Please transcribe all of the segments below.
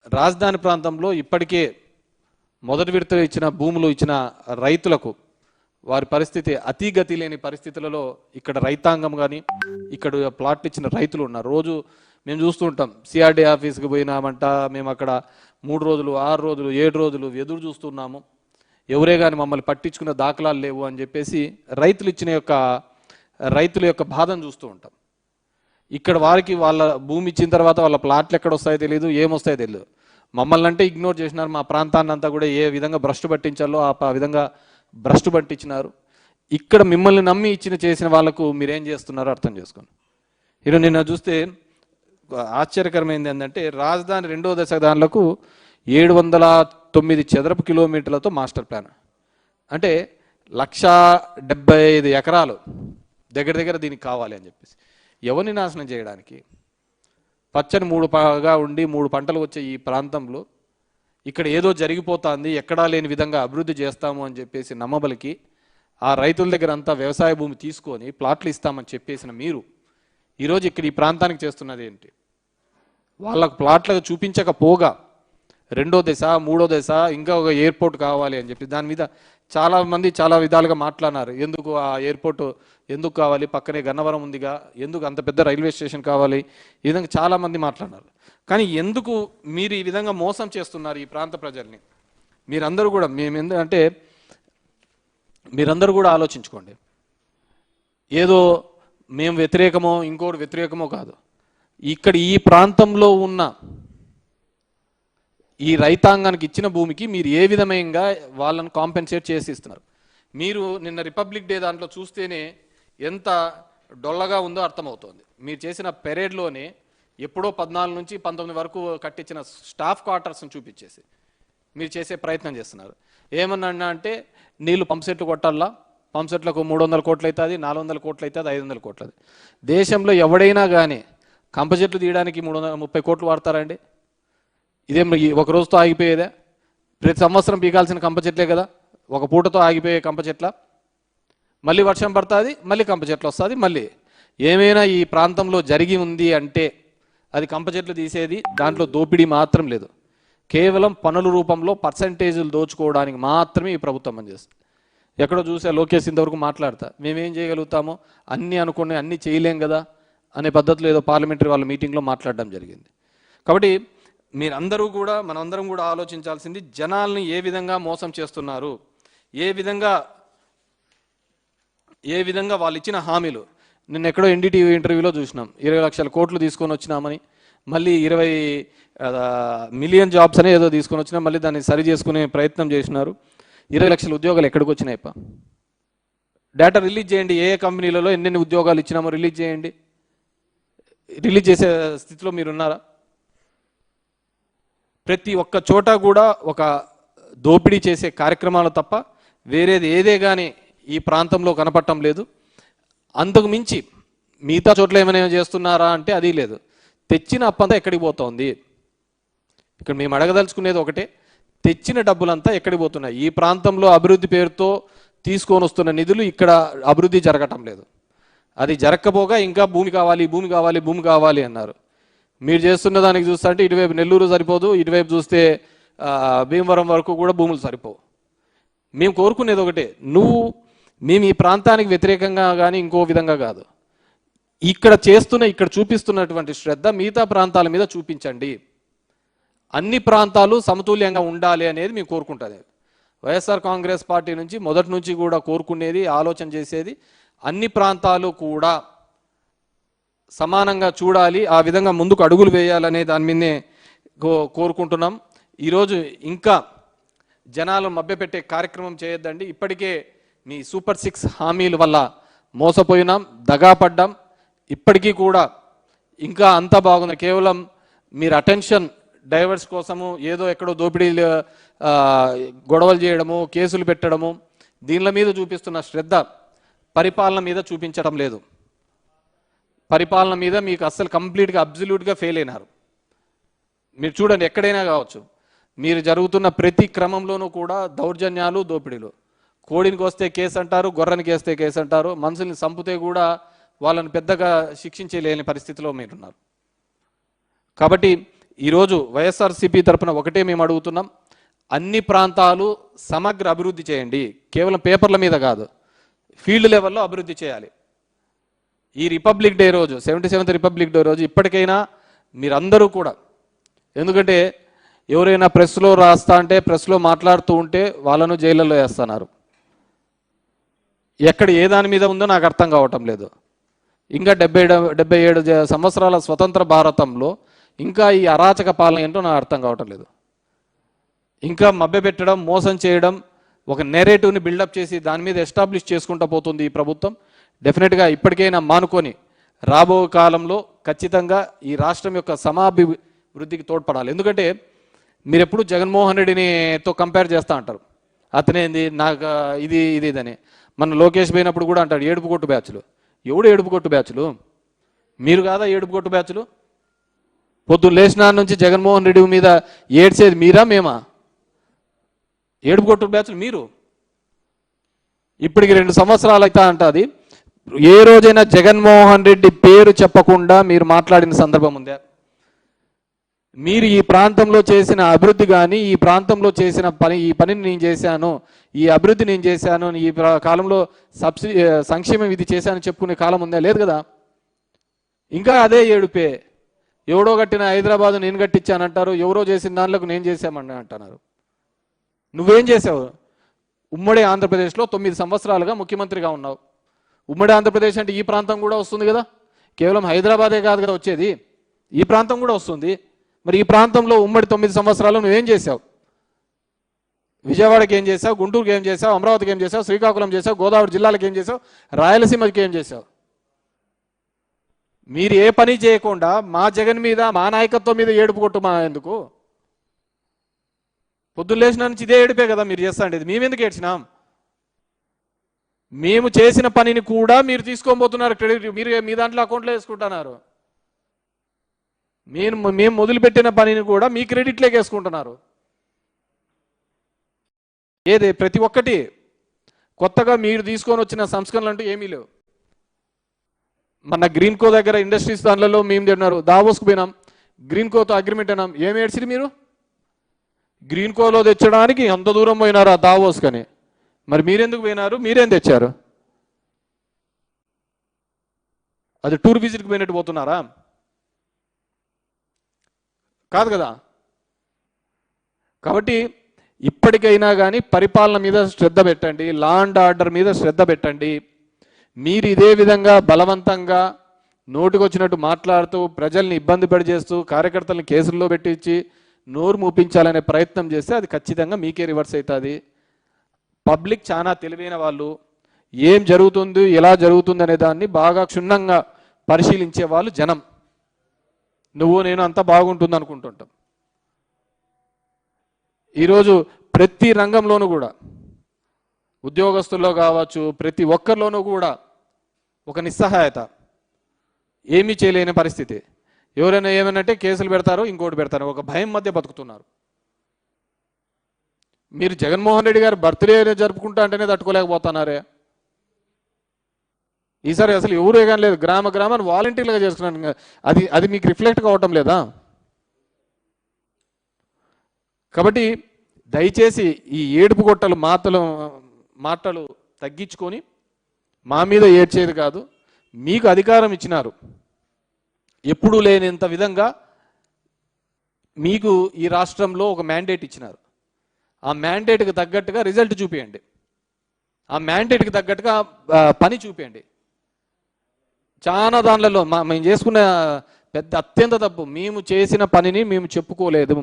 రాజధాని ప్రాంతంలో ఇప్పటికే మొదటి విడత ఇచ్చిన భూములు ఇచ్చిన రైతులకు వారి పరిస్థితి అతిగతి లేని పరిస్థితులలో ఇక్కడ రైతాంగం కానీ ఇక్కడ ప్లాట్లు ఇచ్చిన రైతులు ఉన్నారు. రోజు మేము చూస్తూ ఉంటాం, సిఆర్డీ ఆఫీస్కి పోయినామంట, మేము అక్కడ 3 రోజులు 6 రోజులు 7 రోజులు ఎదురు చూస్తున్నాము, ఎవరే కానీ మమ్మల్ని పట్టించుకున్న దాఖలాలు లేవు అని చెప్పేసి రైతుల యొక్క బాధను చూస్తూ ఉంటాం. ఇక్కడ వారికి వాళ్ళ భూమి ఇచ్చిన తర్వాత వాళ్ళ ప్లాట్లు ఎక్కడ వస్తాయో తెలియదు, ఏమొస్తాయో తెలియదు. మమ్మల్ని అంటే ఇగ్నోర్ చేసినారు. మా ప్రాంతాన్ని అంతా కూడా ఏ విధంగా భ్రష్టు పట్టించాలో ఆ విధంగా భ్రష్టు పట్టించినారు. ఇక్కడ మిమ్మల్ని నమ్మి చేసిన వాళ్ళకు మీరేం చేస్తున్నారో అర్థం చేసుకోండి. ఈరోజు నిన్న చూస్తే ఆశ్చర్యకరమైంది ఏంటంటే, రాజధాని 2వ దశ దానిలకు 709 చదరపు కిలోమీటర్లతో మాస్టర్ ప్లాన్, అంటే 175 ఎకరాలు దగ్గర దీనికి కావాలి అని చెప్పేసి. ఎవరిని నాశనం చేయడానికి? పచ్చని 3 ఉండి 3 పంటలు వచ్చే ఈ ప్రాంతంలో ఇక్కడ ఏదో జరిగిపోతుంది, ఎక్కడా లేని విధంగా అభివృద్ధి చేస్తాము అని చెప్పేసి నమ్మబలికి ఆ రైతుల దగ్గర అంతా వ్యవసాయ భూమి తీసుకొని ప్లాట్లు ఇస్తామని చెప్పేసిన మీరు ఈరోజు ఇక్కడ ఈ ప్రాంతానికి చేస్తున్నది ఏంటి? వాళ్ళకు ప్లాట్లకు చూపించకపోగా 2వ దశ 3వ దశ ఇంకా ఒక ఎయిర్పోర్ట్ కావాలి అని చెప్పి దాని మీద చాలామంది చాలా విధాలుగా మాట్లాడినారు. ఎందుకు ఆ ఎయిర్పోర్ట్ ఎందుకు కావాలి, పక్కనే గన్నవరం ఉందిగా, ఎందుకు అంత పెద్ద రైల్వే స్టేషన్ కావాలి, ఈ విధంగా చాలామంది మాట్లాడినారు. కానీ ఎందుకు మీరు ఈ విధంగా మోసం చేస్తున్నారు ఈ ప్రాంత ప్రజల్ని? మీరందరూ కూడా మీరందరూ కూడా ఆలోచించుకోండి. ఏదో మేము వ్యతిరేకమో ఇంకోటి వ్యతిరేకమో కాదు. ఇక్కడ ఈ ప్రాంతంలో ఉన్న ఈ రైతాంగానికి ఇచ్చిన భూమికి మీరు ఏ విధంగా వాళ్ళని కాంపెన్సేట్ చేసి ఇస్తున్నారు? మీరు నిన్న రిపబ్లిక్ డే దాంట్లో చూస్తేనే ఎంత డొల్లగా ఉందో అర్థమవుతోంది. మీరు చేసిన పెరేడ్లోనే ఎప్పుడో 14 నుంచి 19 వరకు కట్టించిన స్టాఫ్ క్వార్టర్స్ని చూపించేసి మీరు చేసే ప్రయత్నం చేస్తున్నారు. ఏమన్నా అంటే నీళ్లు పంప్సెట్లు కొట్టాలా, పంప్సెట్లకు 300 కోట్లు అవుతుంది, 400 కోట్లు అవుతుంది, 500 కోట్లు అవుతుంది. దేశంలో ఎవడైనా కానీ కంపచెట్లు తీయడానికి 330 కోట్లు వాడతారండి? ఇదేం ఒక రోజుతో ఆగిపోయేదే? ప్రతి సంవత్సరం పీకాల్సిన కంపచెట్లే కదా, ఒక పూటతో ఆగిపోయే కంపచెట్ల? మళ్ళీ వర్షం పడుతుంది, మళ్ళీ కంపచెట్లు వస్తుంది. మళ్ళీ ఏమైనా ఈ ప్రాంతంలో జరిగి ఉంది అంటే అది కంపచెట్లు తీసేది, దాంట్లో దోపిడీ మాత్రం లేదు. కేవలం పనుల రూపంలో పర్సంటేజీలు దోచుకోవడానికి మాత్రమే ఈ ప్రభుత్వం పనిచేస్తుంది. ఎక్కడో చూసా లోకేష్ ఇంతవరకు మాట్లాడతా మేమేం చేయగలుగుతామో అన్నీ అనుకునే అన్నీ చేయలేం కదా అనే పద్ధతిలో ఏదో పార్లమెంటరీ వాళ్ళ మీటింగ్లో మాట్లాడడం జరిగింది. కాబట్టి మీరందరూ కూడా మనందరం కూడా ఆలోచించాల్సింది, జనాల్ని ఏ విధంగా మోసం చేస్తున్నారు, ఏ విధంగా వాళ్ళు ఇచ్చిన హామీలు. నిన్న ఎక్కడో ఎన్డీటీవీ ఇంటర్వ్యూలో చూసినాం, 20 లక్షల కోట్లు తీసుకొని వచ్చినామని, మళ్ళీ 20 మిలియన్ జాబ్స్ అనే ఏదో తీసుకొని వచ్చినా, మళ్ళీ దాన్ని సరి చేసుకునే ప్రయత్నం చేసినారు. 20 లక్షల ఉద్యోగాలు ఎక్కడికి వచ్చినాయప్ప? డేటా రిలీజ్ చేయండి, ఏ కంపెనీలలో ఎన్నెన్ని ఉద్యోగాలు ఇచ్చినామో రిలీజ్ చేయండి. రిలీజ్ చేసే స్థితిలో మీరున్నారా? ప్రతి ఒక్క చోట కూడా ఒక దోపిడీ చేసే కార్యక్రమాలు తప్ప వేరేది ఏదే కానీ ఈ ప్రాంతంలో కనపడటం లేదు. అంతకు మించి మిగతా చోట్ల ఏమైనా చేస్తున్నారా అంటే అది లేదు. తెచ్చిన అప్పంతా ఎక్కడికి పోతుంది? ఇక్కడ మేము అడగదలుచుకునేది ఒకటే, తెచ్చిన డబ్బులంతా ఎక్కడికి పోతున్నాయి? ఈ ప్రాంతంలో అభివృద్ధి పేరుతో తీసుకొని వస్తున్న నిధులు ఇక్కడ అభివృద్ధి జరగటం లేదు. అది జరగకపోగా ఇంకా భూమి కావాలి అన్నారు. మీరు చేస్తున్న దానికి చూస్తే అంటే ఇటువైపు నెల్లూరు సరిపోదు, ఇటువైపు చూస్తే భీమవరం వరకు కూడా భూములు సరిపోవు. మేము కోరుకునేది ఒకటే, మేము ఈ ప్రాంతానికి వ్యతిరేకంగా కానీ ఇంకో విధంగా కాదు, ఇక్కడ చూపిస్తున్నటువంటి శ్రద్ధ మిగతా ప్రాంతాల మీద చూపించండి. అన్ని ప్రాంతాలు సమతుల్యంగా ఉండాలి అనేది మేము కోరుకుంటుంది. వైఎస్ఆర్ కాంగ్రెస్ పార్టీ నుంచి మొదటి నుంచి కూడా కోరుకునేది, ఆలోచన చేసేది అన్ని ప్రాంతాలు కూడా సమానంగా చూడాలి, ఆ విధంగా ముందుకు అడుగులు వేయాలనే దాని మీదనే కోరుకుంటున్నాం. ఈరోజు ఇంకా జనాలు మభ్యపెట్టే కార్యక్రమం చేయొద్దండి. ఇప్పటికే మీ సూపర్ 6 హామీల వల్ల మోసపోయినాం, దగాపడ్డాం. ఇప్పటికీ కూడా ఇంకా అంతా బాగుంది, కేవలం మీరు అటెన్షన్ డైవర్స్ కోసము ఏదో ఎక్కడో దోపిడీలు గొడవలు చేయడము, కేసులు పెట్టడము, దీనిల మీద చూపిస్తున్న శ్రద్ధ పరిపాలన మీద చూపించడం లేదు. పరిపాలన మీద మీకు అస్సలు కంప్లీట్గా అబ్జల్యూట్గా ఫెయిల్ అయినారు. మీరు చూడండి, ఎక్కడైనా కావచ్చు, మీరు జరుగుతున్న ప్రతి క్రమంలోనూ కూడా దౌర్జన్యాలు, దోపిడీలు. కోడినికి వస్తే కేసు అంటారు, గొర్రెనికి వేస్తే కేసు అంటారు, మనుషుల్ని చంపితే కూడా వాళ్ళని పెద్దగా శిక్షించలేని పరిస్థితిలో మీరున్నారు. కాబట్టి ఈరోజు వైఎస్ఆర్సీపీ తరఫున ఒకటే మేము అడుగుతున్నాం, అన్ని ప్రాంతాలు సమగ్ర అభివృద్ధి చేయండి. కేవలం పేపర్ల మీద కాదు, ఫీల్డ్ లెవెల్లో అభివృద్ధి చేయాలి. ఈ రిపబ్లిక్ డే రోజు, 77th రిపబ్లిక్ డే రోజు ఇప్పటికైనా మీరందరూ కూడా, ఎందుకంటే ఎవరైనా ప్రెస్లో రాస్తా అంటే, ప్రెస్లో మాట్లాడుతూ ఉంటే వాళ్ళను జైళ్ళలో వేస్తున్నారు. ఎక్కడ ఏ దాని మీద ఉందో నాకు అర్థం కావటం లేదు. ఇంకా 77 సంవత్సరాల స్వతంత్ర భారతంలో ఇంకా ఈ అరాచక పాలన ఏంటో నాకు అర్థం కావటం లేదు. ఇంకా మభ్యపెట్టడం, మోసం చేయడం, ఒక నెరేటివ్ని బిల్డప్ చేసి దాని మీద ఎస్టాబ్లిష్ చేసుకుంటూ పోతుంది ఈ ప్రభుత్వం. డెఫినెట్గా ఇప్పటికైనా మానుకొని రాబో కాలంలో ఖచ్చితంగా ఈ రాష్ట్రం యొక్క సమాభివృద్ధికి తోడ్పడాలి. ఎందుకంటే మీరు ఎప్పుడు జగన్మోహన్ రెడ్డినితో కంపేర్ చేస్తూ అంటారు, అతనేంది నాకు ఇది ఇదని. మన లోకేష్ పోయినప్పుడు కూడా అంటాడు ఏడుపు కొట్టు బ్యాచ్లు. ఎవడు ఏడుపు కొట్టు బ్యాచ్లు? మీరు కాదా ఏడుపు కొట్టు బ్యాచ్లు? పొద్దున్న లేచిన నుంచి జగన్మోహన్ రెడ్డి మీద ఏడ్చేది మీరా మేమా? ఏడుపు కొట్టు బ్యాచ్లు మీరు. ఇప్పటికి 2 సంవత్సరాలు అయితే అంటుంది. ఏ రోజైనా జగన్మోహన్ రెడ్డి పేరు చెప్పకుండా మీరు మాట్లాడిన సందర్భం ఉందా? మీరు ఈ ప్రాంతంలో చేసిన అభివృద్ధి కానీ, ఈ ప్రాంతంలో చేసిన ఈ పనిని నేను చేశాను, ఈ అభివృద్ధి నేను చేశాను, ఈ కాలంలో సంక్షేమం ఇది చేశాను చెప్పుకునే కాలం ఉందా? లేదు కదా. ఇంకా అదే ఏడుపే. ఎవడో కట్టిన హైదరాబాద్ నేను కట్టించానంటారు, ఎవరో చేసిన దాంట్లోకి నేను చేశామని అంటున్నారు. నువ్వేం చేసావు? ఉమ్మడి ఆంధ్రప్రదేశ్లో 9 సంవత్సరాలుగా ముఖ్యమంత్రిగా ఉన్నావు. ఉమ్మడి ఆంధ్రప్రదేశ్ అంటే ఈ ప్రాంతం కూడా వస్తుంది కదా. కేవలం హైదరాబాదే కాదు కదా వచ్చేది, ఈ ప్రాంతం కూడా వస్తుంది. మరి ఈ ప్రాంతంలో ఉమ్మడి 9 సంవత్సరాలు నువ్వేం చేసావు? విజయవాడకి ఏం చేసావు? గుంటూరుకి ఏం చేసావు? అమరావతికి ఏం చేసావు? శ్రీకాకుళం చేసావు? గోదావరి జిల్లాలకు ఏం చేసావు? రాయలసీమకి ఏం చేసావు? మీరు ఏ పని చేయకుండా మా జగన్ మీద, మా నాయకత్వం మీద ఏడుపు కొట్టు మా ఎందుకు? పొద్దున్న లేచిన నుంచి ఇదే ఏడిపే కదా మీరు చేస్తాండేది. మేమెందుకు ఏడ్చినాం? మేము చేసిన పనిని కూడా మీరు తీసుకోబోతున్నారు క్రెడిట్. మీరు మీ దాంట్లో అకౌంట్లో వేసుకుంటున్నారు. మేము మొదలుపెట్టిన పనిని కూడా మీ క్రెడిట్లోకి వేసుకుంటున్నారు. ఏది ప్రతి ఒక్కటి కొత్తగా మీరు తీసుకొని వచ్చిన సంస్కరణలు అంటూ ఏమీ లేవు. మన గ్రీన్కో దగ్గర ఇండస్ట్రీస్ దానిలో మేము తిన్నారు, దావోస్కు పోయినాం, గ్రీన్కోతో అగ్రిమెంట్ అయినాం. ఏమి ఏడ్చిరు మీరు? గ్రీన్కోలో తెచ్చడానికి అంత దూరం పోయినారు ఆ దావోస్ కని. మరి మీరెందుకు పోయినారు? మీరేం తెచ్చారు? అది టూర్ విజిట్కి పోయినట్టు పోతున్నారా? కాదు కదా. కాబట్టి ఇప్పటికైనా కానీ పరిపాలన మీద శ్రద్ధ పెట్టండి, లా అండ్ ఆర్డర్ మీద శ్రద్ధ పెట్టండి. మీరు ఇదే విధంగా బలవంతంగా నోటికొచ్చినట్టు మాట్లాడుతూ ప్రజల్ని ఇబ్బంది పడి చేస్తూ కార్యకర్తలను కేసుల్లో పెట్టించి నోరు మూపించాలనే ప్రయత్నం చేస్తే అది ఖచ్చితంగా మీకే రివర్స్ అవుతుంది. పబ్లిక్ చాలా తెలివైన వాళ్ళు, ఏం జరుగుతుంది ఎలా జరుగుతుంది అనే దాన్ని బాగా క్షుణ్ణంగా పరిశీలించే వాళ్ళు జనం. నువ్వు నేను అంతా బాగుంటుంది అనుకుంటుంటాం. ఈరోజు ప్రతి రంగంలోనూ కూడా, ఉద్యోగస్తుల్లో కావచ్చు, ప్రతి ఒక్కరిలోనూ కూడా ఒక నిస్సహాయత, ఏమీ చేయలేని పరిస్థితి. ఎవరైనా ఏమనంటే కేసులు పెడతారు, ఇంకోటి పెడతారు, ఒక భయం మధ్య బతుకుతున్నారు. మీరు జగన్మోహన్ రెడ్డి గారు బర్త్డే జరుపుకుంటా అంటేనే తట్టుకోలేకపోతున్నారే. ఈసారి అసలు ఎవరు ఏగాని లేదు, గ్రామాన్ని వాలంటీర్లుగా చేసుకున్నాను. అది మీకు రిఫ్లెక్ట్ కావటం లేదా? కాబట్టి దయచేసి ఈ ఏడుపు గొట్టలు మాటలు తగ్గించుకొని మా మీద ఏడ్చేది కాదు. మీకు అధికారం ఇచ్చినారు, ఎప్పుడూ లేనంత విధంగా మీకు ఈ రాష్ట్రంలో ఒక మ్యాండేట్ ఇచ్చినారు. ఆ మ్యాండేట్కి తగ్గట్టుగా రిజల్ట్ చూపించండి, ఆ మ్యాండేట్కి తగ్గట్టుగా పని చూపించండి. చాలా దానిలలో మేము చేసుకున్న పెద్ద అత్యంత తప్పు, మేము చేసిన పనిని మేము చెప్పుకోలేదు,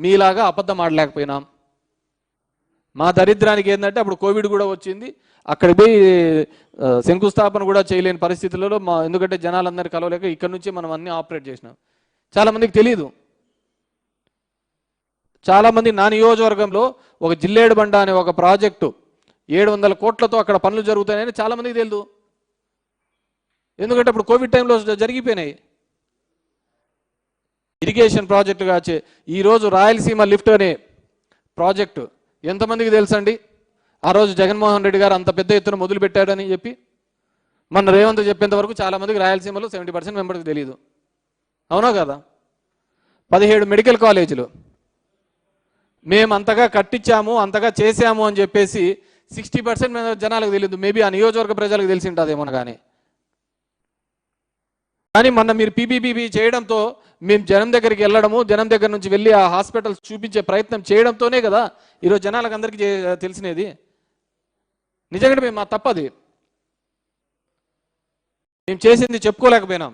మీలాగా అబద్ధం ఆడలేకపోయినాం. మా దరిద్రానికి ఏంటంటే అప్పుడు కోవిడ్ కూడా వచ్చింది, అక్కడికి పోయి శంకుస్థాపన కూడా చేయలేని పరిస్థితులలో ఎందుకంటే జనాలందరూ కలవలేక ఇక్కడ నుంచి మనం అన్నీ ఆపరేట్ చేసినాం. చాలామందికి తెలియదు. చాలామంది నా నియోజకవర్గంలో ఒక జిల్లేడు బండ అనే ఒక ప్రాజెక్టు 700 కోట్లతో అక్కడ పనులు జరుగుతాయని చాలామందికి తెలియదు. ఎందుకంటే అప్పుడు కోవిడ్ టైంలో జరిగిపోయినాయి. ఇరిగేషన్ ప్రాజెక్టుగా ఈరోజు రాయలసీమ లిఫ్ట్ అనే ప్రాజెక్టు ఎంతమందికి తెలుసండి? ఆ రోజు జగన్మోహన్ రెడ్డి గారు అంత పెద్ద ఎత్తున మొదలు పెట్టాడని చెప్పి మన రేవంత్ చెప్పేంత వరకు చాలామందికి రాయలసీమలో 70% మెంబర్కి తెలియదు. అవునా కదా? 17 మెడికల్ కాలేజీలు మేము అంతగా కట్టించాము, అంతగా చేశాము అని చెప్పేసి 60% జనాలకు తెలియదు. మేబీ ఆ నియోజకవర్గ ప్రజలకు తెలిసి ఉంటుందేమో. కానీ మొన్న మీరు పీపీపీ చేయడంతో మేము జనం దగ్గరికి వెళ్ళడము, జనం దగ్గర నుంచి వెళ్ళి ఆ హాస్పిటల్స్ చూపించే ప్రయత్నం చేయడంతోనే కదా ఈరోజు జనాలకు అందరికీ తెలిసినది. నిజంగా మేము మా తప్పది, మేము చేసింది చెప్పుకోలేకపోయినాం.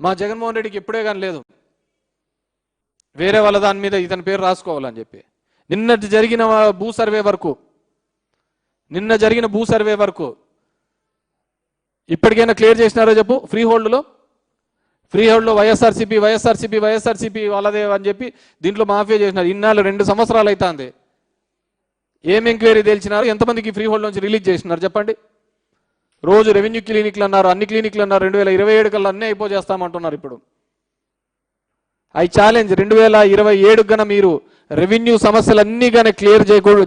మా జగన్మోహన్ రెడ్డికి ఎప్పుడే కానీ లేదు వేరే వాళ్ళ దాని మీద ఇతని పేరు రాసుకోవాలని చెప్పి. నిన్న జరిగిన భూ సర్వే వరకు ఇప్పటికైనా క్లియర్ చేసినారో చెప్పు. ఫ్రీ హోల్డ్లో వైఎస్ఆర్సీపీ వాళ్ళదే అని చెప్పి దీంట్లో మాఫియా చేసినారు. ఇన్నాళ్ళు 2 సంవత్సరాలు అవుతుంది. ఏం ఎంక్వైరీ తేల్చినారు? ఎంతమందికి ఫ్రీ హోల్డ్ నుంచి రిలీజ్ చేసినారు చెప్పండి? రోజు రెవెన్యూ క్లినిక్లు అన్నారు, అన్ని క్లినిక్లు అన్నారు. 2027 కల్లా అన్నీ అయిపోజేస్తామంటున్నారు. ఇప్పుడు ఐ ఛాలెంజ్ 2027 గన మీరు రెవెన్యూ సమస్యలన్నీ కానీ క్లియర్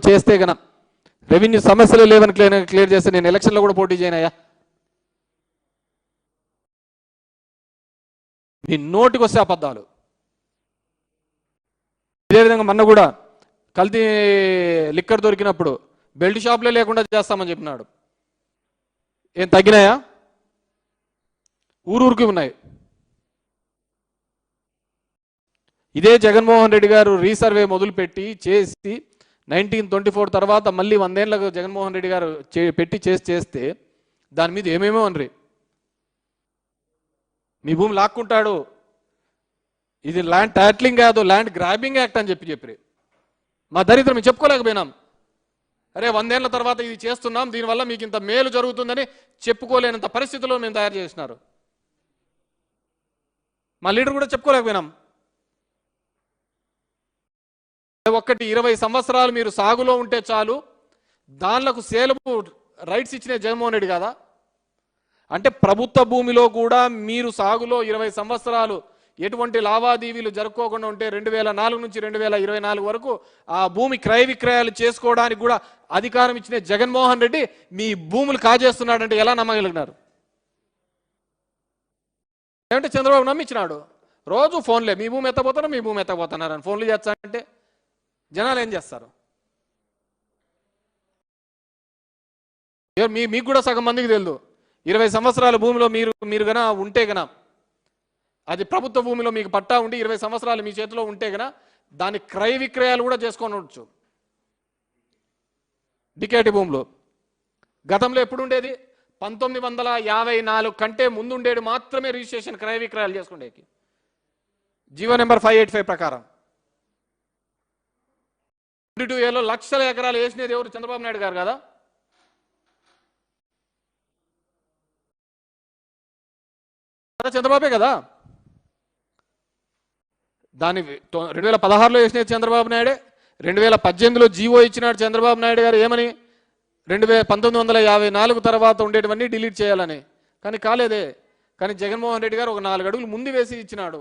చేస్తే గన, రెవెన్యూ సమస్యలు లేవని క్లియర్ చేస్తే నేను ఎలక్షన్లో కూడా పోటీ చేయనయ్యా. మీ నోటికి వస్తే అబద్ధాలు. ఇదే విధంగా మొన్న కూడా కల్తీ లిక్కర్ దొరికినప్పుడు బెల్ట్ షాప్లే లేకుండా చేస్తామని చెప్పినాడు. ఏం తగ్గినాయా? ఊరూరికి ఉన్నాయి. ఇదే జగన్మోహన్ రెడ్డి గారు రీసర్వే మొదలుపెట్టి చేసి 1924 తర్వాత మళ్ళీ 100 ఏళ్ళకు జగన్మోహన్ రెడ్డి గారు పెట్టి చేస్తే దాని మీద ఏమేమో అనరి. మీ భూమి లాక్కుంటాడు, ఇది ల్యాండ్ టైటిలింగ్ కాదు, ల్యాండ్ గ్రాబింగ్ యాక్ట్ అని చెప్పి మా దరిద్రం మేము చెప్పుకోలేకపోయినాం. అరే 100 ఏళ్ల తర్వాత ఇది చేస్తున్నాం, దీనివల్ల మీకు ఇంత మేలు జరుగుతుందని చెప్పుకోలేనంత పరిస్థితుల్లో మేము తయారు చేసినారు. మా లీడర్ కూడా చెప్పుకోలేకపోయినాం. ఒక్కటి 20 సంవత్సరాలు మీరు సాగులో ఉంటే చాలు, దానిలకు సేలపు రైట్స్ ఇచ్చిన జగన్మోహన్ రెడ్డి కదా. అంటే ప్రభుత్వ భూమిలో కూడా మీరు సాగులో 20 సంవత్సరాలు ఎటువంటి లావాదేవీలు జరుపుకోకుండా ఉంటే 2004 నుంచి 2024 వరకు ఆ భూమి క్రయ విక్రయాలు చేసుకోవడానికి కూడా అధికారం ఇచ్చిన జగన్మోహన్ రెడ్డి మీ భూములు కాజేస్తున్నాడంటే ఎలా నమ్మగలిగినారు? ఏమంటే చంద్రబాబు నమ్మించినాడు. రోజు ఫోన్లే, మీ భూమి ఎత్తపోతున్నారు అని ఫోన్లు చేస్తా అంటే జనాలు ఏం చేస్తారు? మీకు కూడా సగం మందికి తెలియదు. 20 సంవత్సరాల భూమిలో మీరు గన ఉంటే గన, అది ప్రభుత్వ భూమిలో మీకు పట్టా ఉండి 20 సంవత్సరాలు మీ చేతిలో ఉంటే గన దాని క్రయ విక్రయాలు కూడా చేసుకోవచ్చు. డికేటి భూమిలో గతంలో ఎప్పుడు ఉండేది? 1954 కంటే ముందు ఉండేది మాత్రమే రిజిస్ట్రేషన్ క్రయ విక్రయాలు చేసుకునేకి, జీవో నెంబర్ 585 ప్రకారం. 22 లక్షల ఎకరాలు వేసినది ఎవరు? చంద్రబాబు నాయుడు గారు కదా. చంద్రబాబే కదా. దాన్ని 2016లో వేసినది చంద్రబాబు నాయుడే. 2018లో జీవో ఇచ్చినాడు చంద్రబాబు నాయుడు గారు. ఏమని? 1954 తర్వాత ఉండేటివన్నీ డిలీట్ చేయాలని. కానీ కాలేదే. కానీ జగన్మోహన్ రెడ్డి గారు ఒక 4 అడుగులు ముందు వేసి ఇచ్చినాడు.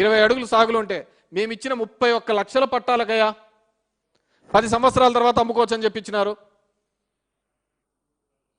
20 అడుగులు సాగులు ఉంటే మేము ఇచ్చిన 31 లక్షల పట్టాలకయ్యా 10 సంవత్సరాల తర్వాత అమ్ముకోవచ్చు అని చెప్పి ఇచ్చినారు.